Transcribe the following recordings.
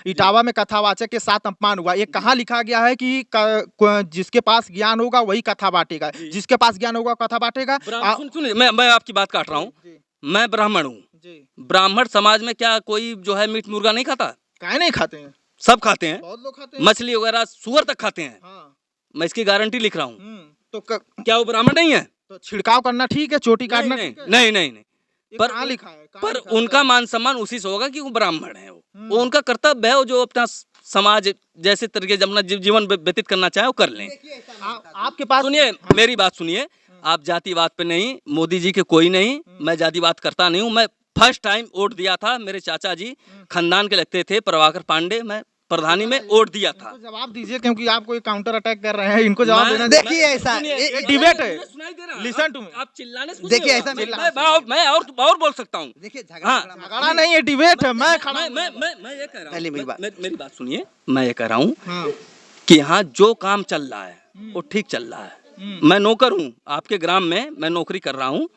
इटावा में कथावाचक के साथ अपमान हुआ, ये कहाँ लिखा गया है कि जिसके पास ज्ञान होगा वही कथा बांटेगा, जिसके पास ज्ञान होगा कथा बांटेगा। सुनिए, मैं आपकी बात काट रहा हूँ। मैं ब्राह्मण हूँ, ब्राह्मण समाज में क्या कोई जो है मीट मुर्गा नहीं खाता? काहे नहीं खाते हैं? सब खाते हैं, बहुत लोग खाते हैं, मछली वगैरह सुअर तक खाते हैं। हाँ। मैं इसकी गारंटी लिख रहा हूँ। तो क्या वो ब्राह्मण नहीं है? तो छिड़काव करना ठीक है, चोटी काटना नहीं, ठीक है? नहीं, नहीं, नहीं। पर कहाँ लिखा है? पर उनका मान सम्मान उसी से होगा कि वो ब्राह्मण है। वो उनका कर्तव्य है, वो जो अपना समाज जैसे तरीके से अपना जीवन व्यतीत करना चाहे वो कर लें। आपके पास सुनिए, मेरी बात सुनिए, आप जातिवाद पे नहीं, मोदी जी के कोई नहीं, मैं जातिवाद करता नहीं हूँ। मैं फर्स्ट टाइम वोट दिया था, मेरे चाचा जी खानदान के लगते थे, प्रभाकर पांडे, मैं प्रधानी में वोट दिया था। जवाब दीजिए, क्योंकि आप कोई काउंटर अटैक कर रहे हैं, इनको जवाब देना। देखिए ऐसा डिबेट है, लिसन टू मी। आप चिल्लाने से देखिए ऐसा मैं और बोल सकता हूँ। देखिए झगड़ा नहीं है, डिबेट है। मैं ये कह रहा हूँ, मेरी बात सुनिए, मैं ये कह रहा हूँ कि यहाँ जो काम चल रहा है वो ठीक चल रहा है। मैं नौकर हूँ आपके ग्राम में, मैं नौकरी कर रहा हूँ।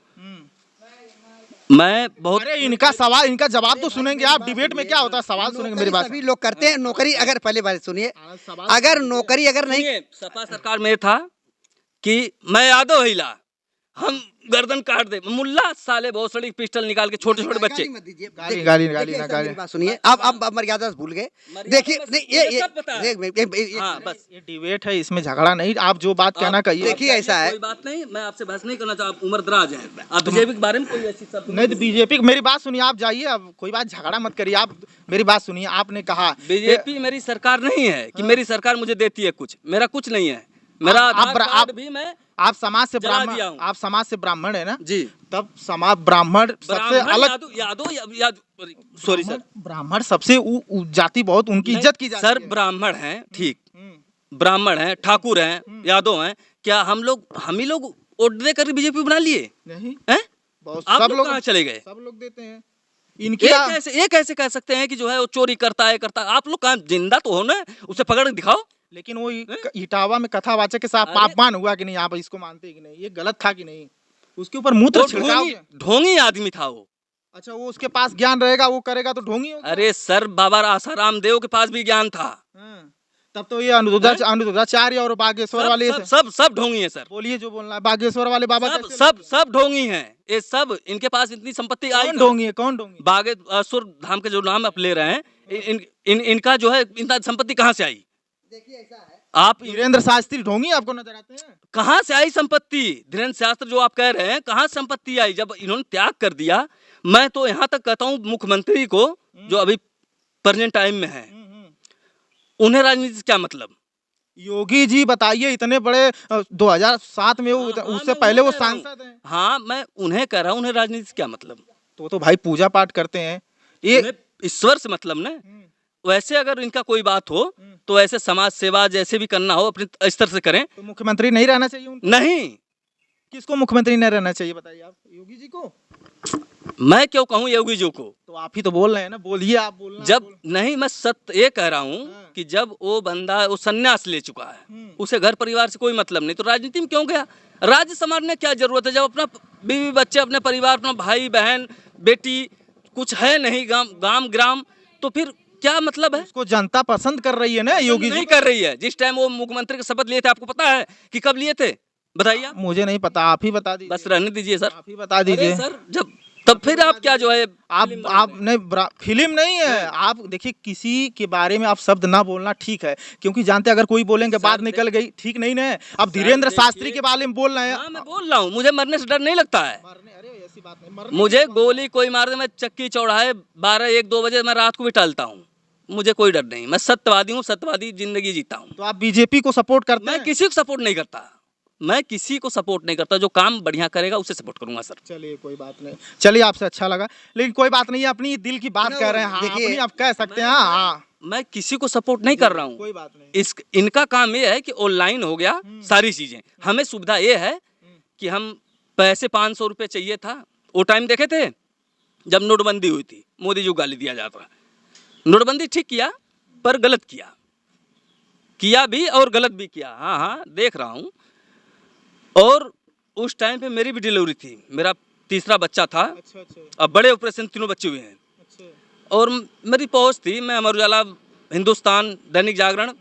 मैं बहुत इनका सवाल, इनका जवाब तो सुनेंगे आप। डिबेट में क्या होता है, सवाल सुनेंगे। मेरी बात सभी लोग करते हैं नौकरी। अगर पहले बात सुनिए, अगर नौकरी अगर नहीं, सपा सरकार में था कि मैं यादव हिला, हम गर्दन काट दे, मुल्ला साले बहुत सड़ी पिस्टल निकाल के छोटे छोटे बच्चे। गाली मेरी बात सुनिए, आप मर्यादा से भूल गए। देखिए नहीं, ये बस ये डिबेट है, इसमें झगड़ा नहीं। आप जो बात कहना कहिए। देखिए ऐसा है, कोई बात नहीं, मैं आपसे बहस नहीं करना चाहता। आप उम्र दराज है, आप बीजेपी के बारे में कोई ऐसी सब नहीं। बीजेपी, मेरी बात सुनिए, आप जाइए, अब कोई बात झगड़ा मत करिए। आप मेरी बात सुनिए, आपने कहा बीजेपी मेरी सरकार नहीं है कि मेरी सरकार मुझे देती है कुछ, मेरा कुछ नहीं है। मेरा आप भी मैं आप समाज से ब्राह्मण, आप समाज से ब्राह्मण है ना जी, तब समाज ब्राह्मण सबसे अलग। यादव सॉरी सर, ब्राह्मण सबसे जाति, बहुत उनकी इज्जत की जाती है। सर ब्राह्मण हैं, ठीक, ब्राह्मण हैं, ठाकुर हैं, यादव हैं, क्या हम ही लोग वोट देकर बीजेपी बना लिए? नहीं, आप लोग कहाँ चले गए? सब लोग देते हैं। इनके ये कैसे कह सकते हैं कि जो है वो चोरी करता है? आप लोग कहाँ जिंदा तो हो ना, उसे पकड़ के दिखाओ। लेकिन वो इटावा में कथावाचक के साथ अपमान हुआ कि नहीं, आप इसको मानते हैं कि नहीं? ये गलत था कि नहीं? उसके ऊपर मूत्र छिड़काव। ढोंगी आदमी था वो। अच्छा, वो उसके पास ज्ञान रहेगा, वो करेगा तो ढोंगी होगा? अरे सर, बाबा आसाराम देव के पास भी ज्ञान था। तब तो ये अनुरुद्धाचार्य और बागेश्वर वाले सब ढोंगी है सर। बोलिए जो बोलना है। बागेश्वर वाले बाबा सब ढोंगी हैं। ये सब, इनके पास इतनी संपत्ति आई। ढोंगी है? कौन ढोंगी? बागेश्वर धाम के जो नाम आप ले रहे हैं, इनका जो है इतना संपत्ति कहाँ से आई? देखिए ऐसा है, आप धीरेन्द्र शास्त्री ढोंगी आपको नजर आते हैं? कहाँ से आई संपत्ति? धीरेन्द्र शास्त्री जो आप कह रहे हैं, कहाँ संपत्ति आई जब इन्होंने त्याग कर दिया? मैं तो यहाँ तक कहता हूँ मुख्यमंत्री को, जो अभी प्रेजेंट टाइम में है, उन्हें राजनीति से क्या मतलब? योगी जी बताइए, इतने बड़े 2007 में वो, उससे पहले वो सांसद हैं। हाँ, मैं उन्हें कह रहा हूँ, उन्हें राजनीति से क्या मतलब? तो भाई पूजा पाठ करते हैं, ये ईश्वर से मतलब ना। वैसे अगर इनका कोई बात हो तो ऐसे समाज सेवा जैसे भी करना हो अपने स्तर से करें। तो मुख्यमंत्री नहीं रहना चाहिए उनको? नहीं, किसको मुख्यमंत्री नहीं रहना चाहिए बताइए आप? योगी जी को? मैं क्यों कहूँ योगी जी को? तो आप ही तो बोल रहे हैं ना, बोलिए आप। बोलना जब नहीं, मैं सत्य ये कह रहा हूँ कि जब वो बंदा वो संन्यास ले चुका है, उसे घर परिवार से कोई मतलब नहीं, तो राजनीति में क्यों गया? राज्य संभालने क्या जरूरत है जब अपना बीवी बच्चे, अपने परिवार, अपना भाई बहन बेटी कुछ है नहीं, गांव ग्राम, तो फिर क्या मतलब है? उसको जनता पसंद कर रही है ना, योगी नहीं कर रही है। जिस टाइम वो मुख्यमंत्री का शपथ लिए थे, आपको पता है कि कब लिए थे? बताइए। मुझे नहीं पता, आप ही बता दीजिए। बस रहने दीजिए सर, आप ही बता दीजिए सर। जब तब फिर आप क्या जो है, आप नहीं, फिल्म नहीं है। आप देखिए, किसी के बारे में आप शब्द ना बोलना ठीक है, क्योंकि जानते अगर कोई बोलेंगे बात निकल गई, ठीक नहीं ना। अब धीरेन्द्र शास्त्री के बारे में बोल रहे हैं। हाँ, मैं बोल रहा हूँ, मुझे मरने से डर नहीं लगता है। अरे ऐसी बात नहीं, मुझे गोली कोई मार दे, मैं चक्की चौराहे 12-1-2 बजे मैं रात को भी टहलता हूँ, मुझे कोई डर नहीं। मैं सत्यवादी हूँ, सत्यवादी जिंदगी जीता हूँ। तो आप बीजेपी को सपोर्ट करते हैं? मैं किसी को सपोर्ट नहीं करता, मैं किसी को सपोर्ट नहीं करता। जो काम बढ़िया करेगा उसे सपोर्ट करूंगा सर। चलिए कोई बात नहीं, चलिए आपसे अच्छा लगा, लेकिन कोई बात नहीं, अपनी दिल की बात कह रहे हैं। हाँ, अपनी आप कह सकते हैं। हाँ, मैं किसी को सपोर्ट नहीं कर रहा हूँ, कोई बात नहीं। इनका काम ये है कि ऑनलाइन हो गया सारी चीजें। हमें सुविधा ये है कि हम पैसे 500 रुपये चाहिए था, वो टाइम देखे थे जब नोटबंदी हुई थी, मोदी जी को गाली दिया जाता। नोटबंदी ठीक किया पर गलत किया भी और गलत भी किया। हाँ, देख रहा हूँ। और उस टाइम पे मेरी भी डिलीवरी थी, मेरा तीसरा बच्चा था। अच्छा। अब बड़े ऑपरेशन तीनों बच्चे हुए हैं। अच्छा। और मेरी पहुंच थी, मैं अमर उजाला हिंदुस्तान, दैनिक जागरण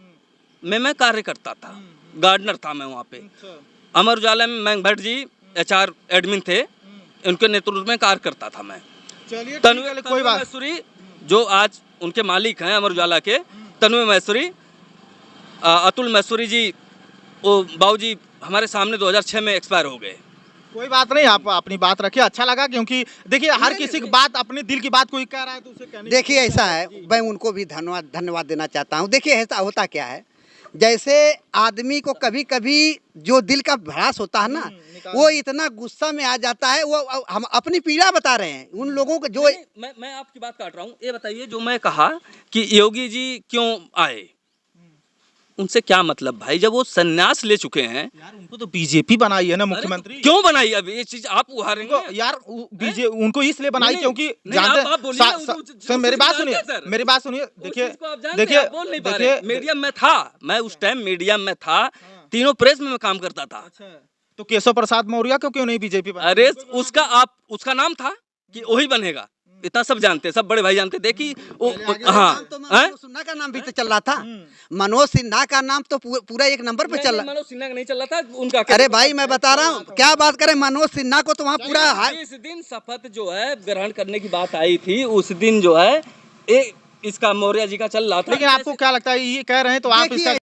में मैं कार्य करता था, गार्डनर था मैं वहाँ पे। अमर उजाला में मैंग भट्ट जी HR एडमिन थे, उनके नेतृत्व में कार्य करता था मैं। चलिए तन्वी कोई बात मैसूरी जो आज उनके मालिक हैं अमर उजाला के, तन्वी मैसूरी, अतुल मैसूरी जी, वो बाबूजी हमारे सामने 2006 में एक्सपायर हो गए। कोई बात नहीं, आप अपनी बात रखिए, अच्छा लगा क्योंकि देखिए हर किसी की बात, अपने दिल की बात कोई कह रहा है तो उसे कहनी देखिए ऐसा है, मैं उनको भी धन्यवाद देना चाहता हूँ। देखिए ऐसा होता क्या है, जैसे आदमी को कभी कभी जो दिल का भड़ास होता है ना, वो इतना गुस्सा में आ जाता है। वो हम अपनी पीड़ा बता रहे हैं उन लोगों को जो मैं आपकी बात काट रहा हूँ। ये बताइए, जो मैं कहा कि योगी जी क्यों आए, उनसे क्या मतलब भाई, जब वो संन्यास ले चुके हैं। यार उनको तो बीजेपी बनाई है ना मुख्यमंत्री। क्यों बनाई? अब ये चीज आप उहारेंगे यार उनको इसलिए बनाई नहीं, क्योंकि नहीं, जानते आप बोलिए ना, सर मेरी बात सुनिए, मेरी बात सुनिए। देखिए बोल नहीं पा रहे। मीडियम में था मैं, उस टाइम मीडियम में था, तीनों प्रेस में मैं काम करता था। तो केशव प्रसाद मौर्य क्यों नहीं बीजेपी बना? अरे उसका नाम था कि वही बनेगा, इतना सब जानते हैं, सब बड़े भाई जानते। देखिए हाँ, तो मनोज सिन्हा का नाम भी तो चल रहा था। मनोज सिन्हा का नाम तो पूरा एक नंबर पे चल रहा। मनोज सिन्हा का नहीं चल रहा था उनका। अरे भाई मैं बता रहा हूँ, क्या बात करें, मनोज सिन्हा को तो वहाँ पूरा इस दिन शपथ जो है ग्रहण करने की बात आई थी, उस दिन जो है इसका मौर्य जी का चल रहा था। लेकिन आपको क्या लगता है, ये कह रहे हैं तो आप इसका